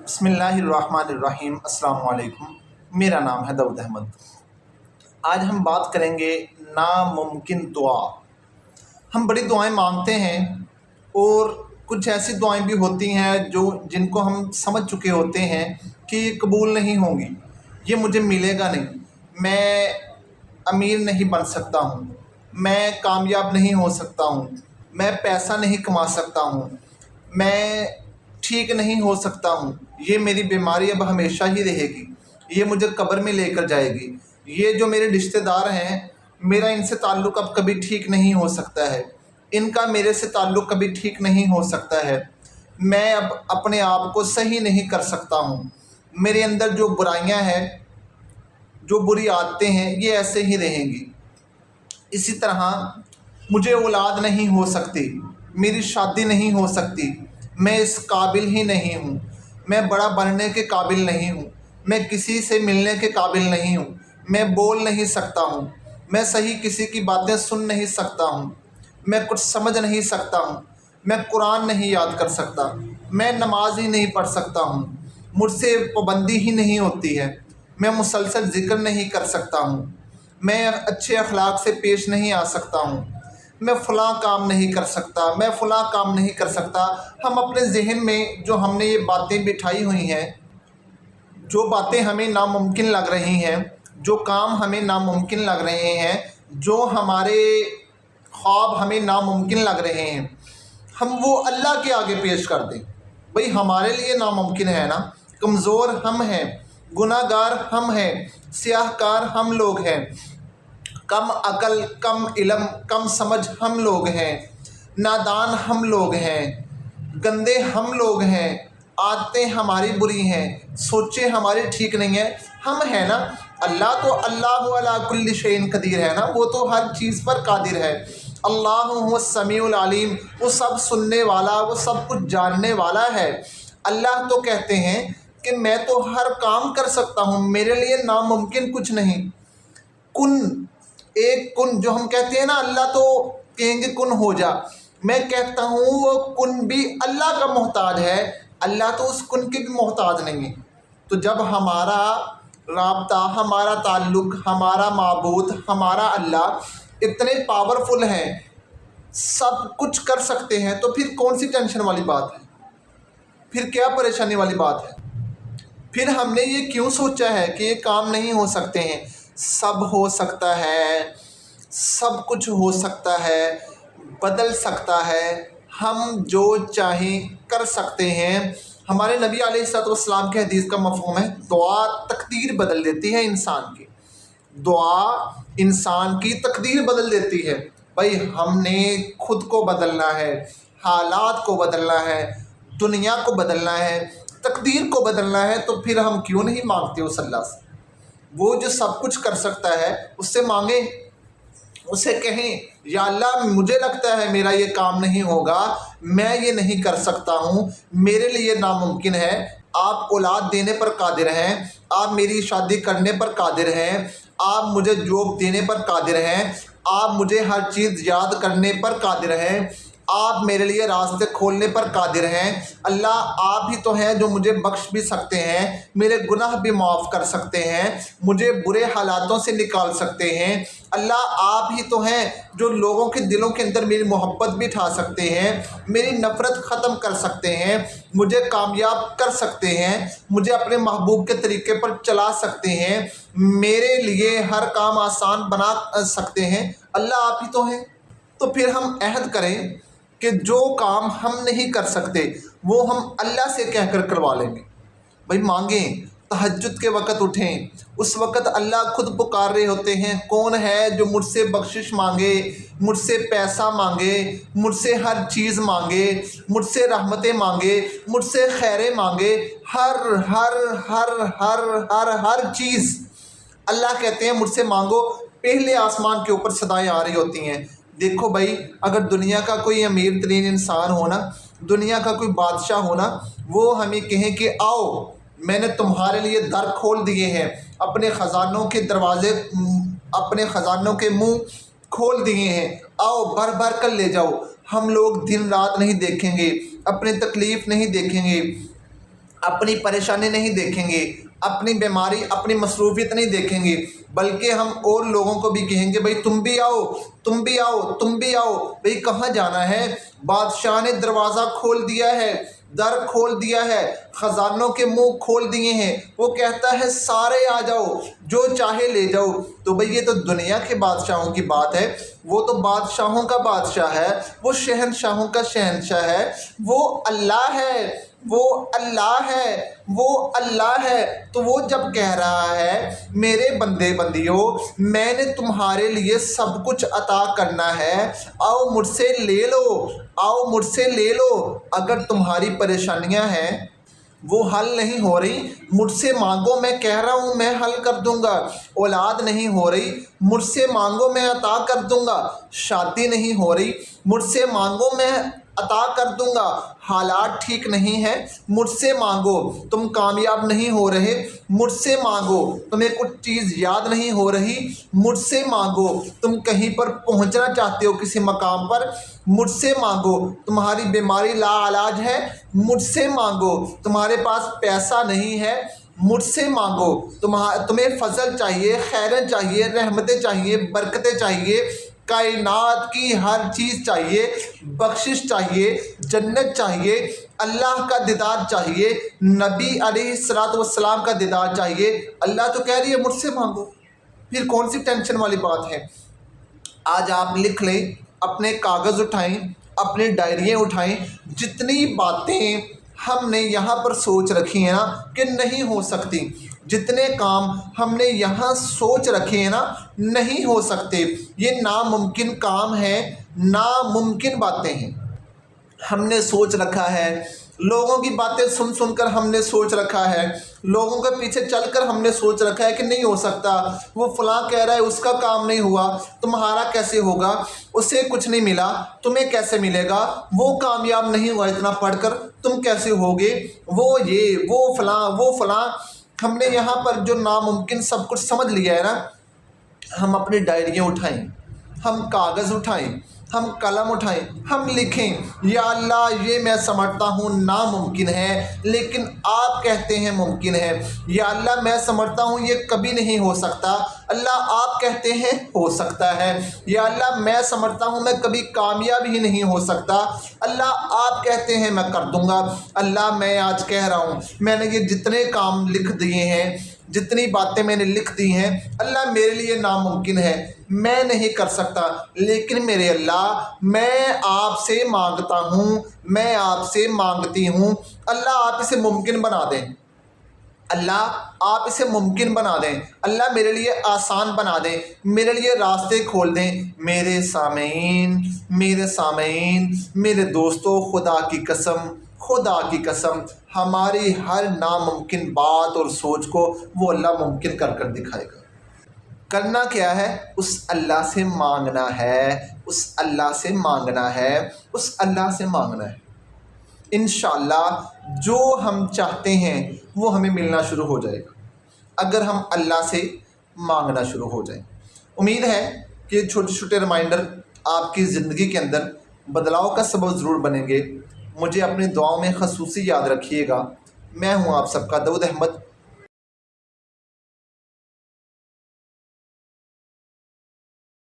بسم اللہ الرحمن الرحیم۔ السلام علیکم، میرا نام ہے داؤد احمد۔ آج ہم بات کریں گے ناممکن دعا۔ ہم بڑی دعائیں مانگتے ہیں اور کچھ ایسی دعائیں بھی ہوتی ہیں جن کو ہم سمجھ چکے ہوتے ہیں کہ یہ قبول نہیں ہوں گی، یہ مجھے ملے گا نہیں، میں امیر نہیں بن سکتا ہوں، میں کامیاب نہیں ہو سکتا ہوں، میں پیسہ نہیں کما سکتا ہوں، میں ٹھیک نہیں ہو سکتا ہوں، یہ میری بیماری اب ہمیشہ ہی رہے گی، یہ مجھے قبر میں لے کر جائے گی، یہ جو میرے رشتہ دار ہیں میرا ان سے تعلق اب کبھی ٹھیک نہیں ہو سکتا ہے، ان کا میرے سے تعلق کبھی ٹھیک نہیں ہو سکتا ہے، میں اب اپنے آپ کو صحیح نہیں کر سکتا ہوں، میرے اندر جو برائیاں ہیں، جو بری عادتیں ہیں، یہ ایسے ہی رہیں گی۔ اسی طرح مجھے اولاد نہیں ہو سکتی، میری شادی نہیں ہو سکتی، میں اس قابل ہی نہیں ہوں، میں بڑا بننے کے قابل نہیں ہوں، میں کسی سے ملنے کے قابل نہیں ہوں، میں بول نہیں سکتا ہوں، میں صحیح کسی کی باتیں سن نہیں سکتا ہوں، میں کچھ سمجھ نہیں سکتا ہوں، میں قرآن نہیں یاد کر سکتا، میں نماز ہی نہیں پڑھ سکتا ہوں، مجھ سے پابندی ہی نہیں ہوتی ہے، میں مسلسل ذکر نہیں کر سکتا ہوں، میں اچھے اخلاق سے پیش نہیں آ سکتا ہوں، میں فلاں کام نہیں کر سکتا، میں فلاں کام نہیں کر سکتا۔ ہم اپنے ذہن میں جو ہم نے یہ باتیں بٹھائی ہوئی ہیں، جو باتیں ہمیں ناممکن لگ رہی ہیں، جو کام ہمیں ناممکن لگ رہے ہیں، جو ہمارے خواب ہمیں ناممکن لگ رہے ہیں، ہم وہ اللہ کے آگے پیش کر دیں۔ بھئی ہمارے لیے ناممکن ہے نا، کمزور ہم ہیں، گناہ گار ہم ہیں، سیاہ کار ہم لوگ ہیں، کم عقل، کم علم، کم سمجھ ہم لوگ ہیں، نادان ہم لوگ ہیں، گندے ہم لوگ ہیں، عادتیں ہماری بری ہیں، سوچیں ہماری ٹھیک نہیں ہیں، ہم ہیں نا۔ اللہ تو اللہ علی کل شیء قدیر ہے نا، وہ تو ہر چیز پر قادر ہے۔ اللہ هو السمیع العلیم، وہ سب سننے والا، وہ سب کچھ جاننے والا ہے۔ اللہ تو کہتے ہیں کہ میں تو ہر کام کر سکتا ہوں، میرے لیے ناممکن کچھ نہیں۔ کن، ایک کن جو ہم کہتے ہیں نا، اللہ تو کہیں گے کن ہو جا، میں کہتا ہوں وہ کن بھی اللہ کا محتاج ہے، اللہ تو اس کن کے بھی محتاج نہیں ہے۔ تو جب ہمارا رابطہ، ہمارا تعلق، ہمارا معبود، ہمارا اللہ اتنے پاورفل ہیں، سب کچھ کر سکتے ہیں، تو پھر کون سی ٹینشن والی بات ہے، پھر کیا پریشانی والی بات ہے؟ پھر ہم نے یہ کیوں سوچا ہے کہ یہ کام نہیں ہو سکتے ہیں؟ سب ہو سکتا ہے، سب کچھ ہو سکتا ہے، بدل سکتا ہے، ہم جو چاہیں کر سکتے ہیں۔ ہمارے نبی علیہ الصلوۃ والسلام کے حدیث کا مفہوم ہے، دعا تقدیر بدل دیتی ہے انسان کی، دعا انسان کی تقدیر بدل دیتی ہے۔ بھائی ہم نے خود کو بدلنا ہے، حالات کو بدلنا ہے، دنیا کو بدلنا ہے، تقدیر کو بدلنا ہے، تو پھر ہم کیوں نہیں مانگتے اس اللہ سے؟ وہ جو سب کچھ کر سکتا ہے اس سے مانگیں، اسے کہیں یا اللہ مجھے لگتا ہے میرا یہ کام نہیں ہوگا، میں یہ نہیں کر سکتا ہوں، میرے لیے ناممکن ہے، آپ اولاد دینے پر قادر ہیں، آپ میری شادی کرنے پر قادر ہیں، آپ مجھے جاب دینے پر قادر ہیں، آپ مجھے ہر چیز یاد کرنے پر قادر ہیں، آپ میرے لیے راستے کھولنے پر قادر ہیں۔ اللہ آپ ہی تو ہیں جو مجھے بخش بھی سکتے ہیں، میرے گناہ بھی معاف کر سکتے ہیں، مجھے برے حالاتوں سے نکال سکتے ہیں۔ اللہ آپ ہی تو ہیں جو لوگوں کے دلوں کے اندر میری محبت بھی اٹھا سکتے ہیں، میری نفرت ختم کر سکتے ہیں، مجھے کامیاب کر سکتے ہیں، مجھے اپنے محبوب کے طریقے پر چلا سکتے ہیں، میرے لیے ہر کام آسان بنا سکتے ہیں۔ اللہ آپ ہی تو ہیں۔ تو پھر ہم عہد کریں کہ جو کام ہم نہیں کر سکتے وہ ہم اللہ سے کہہ کر کروا لیں گے۔ بھائی مانگیں، تہجد کے وقت اٹھیں، اس وقت اللہ خود پکار رہے ہوتے ہیں، کون ہے جو مجھ سے بخشش مانگے، مجھ سے پیسہ مانگے، مجھ سے ہر چیز مانگے، مجھ سے رحمتیں مانگے، مجھ سے خیریں مانگے، ہر ہر ہر ہر ہر ہر چیز اللہ کہتے ہیں مجھ سے مانگو۔ پہلے آسمان کے اوپر صدائیں آ رہی ہوتی ہیں۔ دیکھو بھائی، اگر دنیا کا کوئی امیر ترین انسان ہونا، دنیا کا کوئی بادشاہ ہونا، وہ ہمیں کہیں کہ آؤ میں نے تمہارے لیے در کھول دیے ہیں، اپنے خزانوں کے دروازے، اپنے خزانوں کے منہ کھول دیے ہیں، آؤ بھر بھر کر لے جاؤ، ہم لوگ دن رات نہیں دیکھیں گے، اپنے تکلیف نہیں دیکھیں گے، اپنی پریشانی نہیں دیکھیں گے، اپنی بیماری، اپنی مصروفیت نہیں دیکھیں گے، بلکہ ہم اور لوگوں کو بھی کہیں گے بھئی تم بھی آؤ، تم بھی آؤ، تم بھی آؤ۔ بھئی کہاں جانا ہے؟ بادشاہ نے دروازہ کھول دیا ہے، در کھول دیا ہے، خزانوں کے منہ کھول دیے ہیں۔ وہ کہتا ہے سارے آ جاؤ، جو چاہے لے جاؤ۔ تو بھئی یہ تو دنیا کے بادشاہوں کی بات ہے، وہ تو بادشاہوں کا بادشاہ ہے، وہ شہنشاہوں کا شہنشاہ ہے، وہ اللہ ہے، وہ اللہ ہے، وہ اللہ ہے۔ تو وہ جب کہہ رہا ہے میرے بندے بندیوں میں نے تمہارے لیے سب کچھ عطا کرنا ہے، آؤ مجھ سے لے لو، آؤ مجھ سے لے لو۔ اگر تمہاری پریشانیاں ہیں وہ حل نہیں ہو رہی، مجھ سے مانگو، میں کہہ رہا ہوں میں حل کر دوں گا۔ اولاد نہیں ہو رہی، مجھ سے مانگو، میں عطا کر دوں گا۔ شادی نہیں ہو رہی، مجھ سے مانگو، میں عطا کر دوں گا۔ حالات ٹھیک نہیں ہیں، مجھ سے مانگو۔ تم کامیاب نہیں ہو رہے، مجھ سے مانگو۔ تمہیں کچھ چیز یاد نہیں ہو رہی، مجھ سے مانگو۔ تم کہیں پر پہنچنا چاہتے ہو کسی مقام پر، مجھ سے مانگو۔ تمہاری بیماری لا علاج ہے، مجھ سے مانگو۔ تمہارے پاس پیسہ نہیں ہے، مجھ سے مانگو۔ تمہیں فضل چاہیے، خیریں چاہیے، رحمتیں چاہیے، برکتیں چاہیے، کائنات کی ہر چیز چاہیے، بخشش چاہیے، جنت چاہیے، اللہ کا دیدار چاہیے، نبی علیہ السلام کا دیدار چاہیے۔ اللہ تو کہہ رہی ہے مجھ سے مانگو، پھر کون سی ٹینشن والی بات ہے؟ آج آپ لکھ لیں، اپنے کاغذ اٹھائیں، اپنی ڈائریاں اٹھائیں، جتنی باتیں ہم نے یہاں پر سوچ رکھی ہیں نا کہ نہیں ہو سکتی، جتنے کام ہم نے یہاں سوچ رکھے ہیں نا نہیں ہو سکتے، یہ ناممکن کام ہیں، ناممکن باتیں ہیں۔ ہم نے سوچ رکھا ہے، لوگوں کی باتیں سن سن کر ہم نے سوچ رکھا ہے، لوگوں کے پیچھے چل کر ہم نے سوچ رکھا ہے کہ نہیں ہو سکتا، وہ فلاں کہہ رہا ہے اس کا کام نہیں ہوا، تمہارا کیسے ہوگا، اسے کچھ نہیں ملا، تمہیں کیسے ملے گا، وہ کامیاب نہیں ہوا اتنا پڑھ کر، تم کیسے ہوگے، وہ یہ، وہ فلاں، وہ فلاں۔ ہم نے یہاں پر جو ناممکن سب کچھ سمجھ لیا ہے نا، ہم اپنی ڈائریاں اٹھائیں، ہم کاغذ اٹھائیں، ہم قلم اٹھائیں، ہم لکھیں یا اللہ یہ میں سمجھتا ہوں ناممکن ہے لیکن آپ کہتے ہیں ممکن ہے، یا اللہ میں سمجھتا ہوں یہ کبھی نہیں ہو سکتا، اللہ آپ کہتے ہیں ہو سکتا ہے، یا اللہ میں سمجھتا ہوں میں کبھی کامیاب ہی نہیں ہو سکتا، اللہ آپ کہتے ہیں میں کر دوں گا۔ اللہ میں آج کہہ رہا ہوں میں نے یہ جتنے کام لکھ دیے ہیں، جتنی باتیں میں نے لکھ دی ہیں، اللہ میرے لیے ناممکن ہے، میں نہیں کر سکتا، لیکن میرے اللہ میں آپ سے مانگتا ہوں، میں آپ سے مانگتی ہوں، اللہ آپ اسے ممکن بنا دیں، اللہ آپ اسے ممکن بنا دیں، اللہ میرے لیے آسان بنا دیں، میرے لیے راستے کھول دیں۔ میرے سامعین، میرے سامعین، میرے دوستو، خدا کی قسم، خدا کی قسم، ہماری ہر ناممکن بات اور سوچ کو وہ اللہ ممکن کر کر دکھائے گا۔ کرنا کیا ہے؟ اس اللہ سے مانگنا ہے، اس اللہ سے مانگنا ہے، اس اللہ سے مانگنا ہے۔ انشاءاللہ جو ہم چاہتے ہیں وہ ہمیں ملنا شروع ہو جائے گا اگر ہم اللہ سے مانگنا شروع ہو جائیں۔ امید ہے کہ چھوٹے چھوٹے ریمائنڈر آپ کی زندگی کے اندر بدلاؤ کا سبب ضرور بنیں گے۔ مجھے اپنی دعاؤں میں خصوصی یاد رکھیے گا۔ میں ہوں آپ سب کا داؤد احمد۔